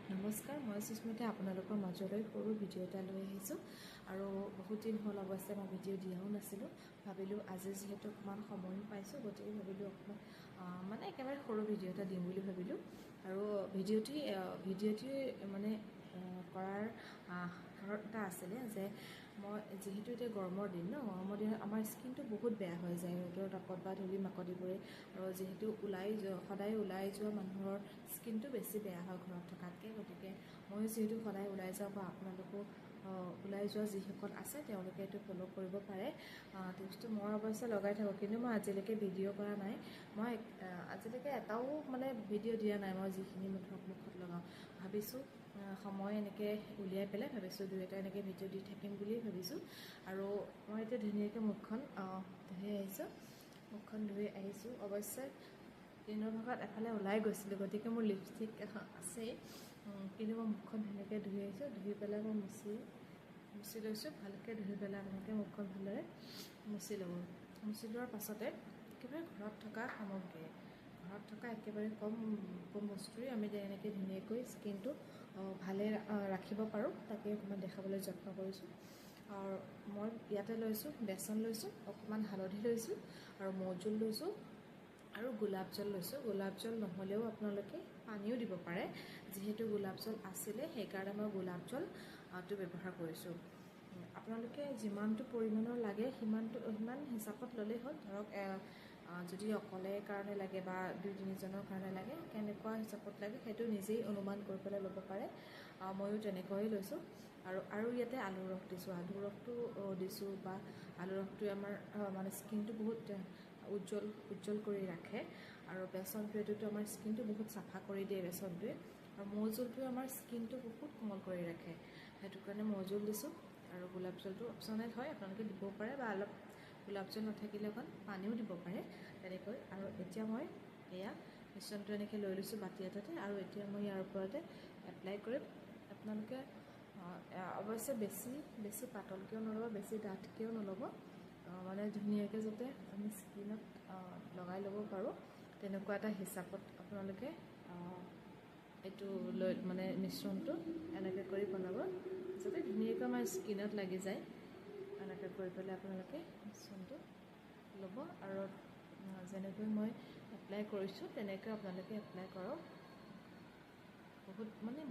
নমস্কাৰ, মই সুস্মিতা আপোনালোকৰ মাজলৈ সৰু ভিডিঅ' এটা লৈ আহিছোঁ আৰু বহুত দিন হ'ল অৱশ্যে মই ভিডিঅ' দিয়াও নাছিলোঁ। ভাবিলোঁ আজি যিহেতু অকণমান সময় পাইছোঁ, গতিকে ভাবিলোঁ অকণমান মানে একেবাৰে সৰু ভিডিঅ' এটা দিম বুলি ভাবিলোঁ। আৰু ভিডিঅ'টি মানে কৰাৰ কাৰণ এটা আছিলে যে মই যিহেতু এতিয়া গৰমৰ দিন গৰমৰ দিনত আমাৰ স্কিনটো বহুত বেয়া হৈ যায় ৰ'দৰ তাপত বা ধূলি মাকতিবোৰে। আৰু যিহেতু সদায় ওলাই যোৱা মানুহৰ স্কিনটো বেছি বেয়া হয় ঘৰত থকাতকৈ, গতিকে ময়ো যিহেতু সদায় ওলাই যাওঁ বা আপোনালোকো ওলাই যোৱা যিসকল আছে তেওঁলোকে এইটো ফ'ল' কৰিব পাৰে। টিপছটো মই অৱশ্যে লগাই থাকোঁ, কিন্তু মই আজিলৈকে ভিডিঅ' কৰা নাই। মই আজিলৈকে এটাও মানে ভিডিঅ' দিয়া নাই। মই যিখিনি মুখত লগাওঁ ভাবিছোঁ সময় এনেকৈ উলিয়াই পেলাই ভাবিছোঁ দুই এটা এনেকৈ ভিডিঅ' দি থাকিম বুলি ভাবিছোঁ। আৰু মই এতিয়া ধুনীয়াকৈ মুখখন ধুই আহিছোঁ। অৱশ্যে দিনৰ ভাগত এফালে ওলাই গৈছিলোঁ, গতিকে মোৰ লিপষ্টিক আছেই, কিন্তু মই মুখখন ধুনীয়াকৈ ধুই আহিছোঁ। ধুই পেলাই মই মুচি লৈছোঁ। ভালকৈ ধুই পেলাই ভালকৈ মুখখন ভালদৰে মুচি ল'ব। মুচি লোৱাৰ পাছতে একেবাৰে ঘৰত থকা একেবাৰে কম বস্তুৰে আমি এনেকৈ ধুনীয়াকৈ স্কিনটো ভালে ৰাখিব পাৰোঁ, তাকে অকণমান দেখাবলৈ যত্ন কৰিছোঁ। আৰু মই ইয়াতে লৈছোঁ বেচন লৈছোঁ, অকণমান হালধি লৈছোঁ আৰু মৌজোল লৈছোঁ আৰু গোলাপ জল লৈছোঁ। গোলাপ জল নহ'লেও আপোনালোকে পানীও দিব পাৰে। যিহেতু গোলাপ জল আছিলে সেইকাৰণে মই গোলাপ জলটো ব্যৱহাৰ কৰিছোঁ। আপোনালোকে যিমানটো পৰিমাণৰ লাগে সিমান হিচাপত ল'লেই হ'ল। ধৰক যদি অকলে কাৰণে লাগে বা 2-3জনৰ কাৰণে লাগে, কেনেকুৱা হিচাপত লাগে সেইটো নিজেই অনুমান কৰি পেলাই ল'ব পাৰে। ময়ো তেনেকৈয়ে লৈছোঁ। আৰু ইয়াতে আলুৰ ৰস দিছোঁ। আলুৰ ৰসটো দিছোঁ বা আলুৰ ৰসটোৱে আমাৰ মানে স্কিনটো বহুত উজ্জ্বল কৰি ৰাখে। আৰু বেচনটোৱেতো আমাৰ স্কিনটো বহুত চাফা কৰি দিয়ে বেচনটোৱে। আৰু মৌজোলটোৱে আমাৰ স্কিনটো বহুত কোমল কৰি ৰাখে, সেইটো কাৰণে মৌজোল দিছোঁ। আৰু গোলাপ জলটো অপশ্যনেল হয়, আপোনালোকে দিবও পাৰে বা অলপ গোলাপ জল নাথাকিলে অকণ পানীও দিব পাৰে তেনেকৈ। আৰু এতিয়া মই এয়া মিশ্ৰণটো এনেকৈ লৈ লৈছোঁ বাতি এটাতে, আৰু এতিয়া মই ইয়াৰ ওপৰতে এপ্লাই কৰিম। আপোনালোকে অৱশ্যে বেছি পাতলকৈও নল'ব, বেছি ডাঠকৈও নল'ব, মানে ধুনীয়াকৈ যাতে আমি স্কিনত লগাই ল'ব পাৰোঁ তেনেকুৱা এটা হিচাপত আপোনালোকে এইটো মানে মিশ্ৰণটো এনেকৈ কৰি বনাব, যাতে ধুনীয়াকৈ আমাৰ স্কিনত লাগি যায়। এনেকৈ কৰি পেলাই আপোনালোকে মিশ্ৰণটো ল'ব আৰু যেনেকৈ মই এপ্লাই কৰিছোঁ তেনেকৈ আপোনালোকে এপ্লাই কৰক।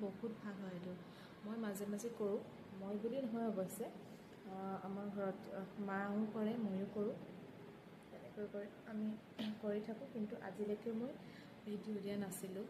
বহুত ভাল হয় এইটো। মই মাজে মাজে কৰোঁ, মই বুলি নহয় অৱশ্যে, আমাৰ ঘৰত মাও কৰে, ময়ো কৰোঁ। তেনেকৈ আমি কৰি থাকোঁ, কিন্তু আজিলৈকে মই ভিডিঅ' দিয়া নাছিলোঁ।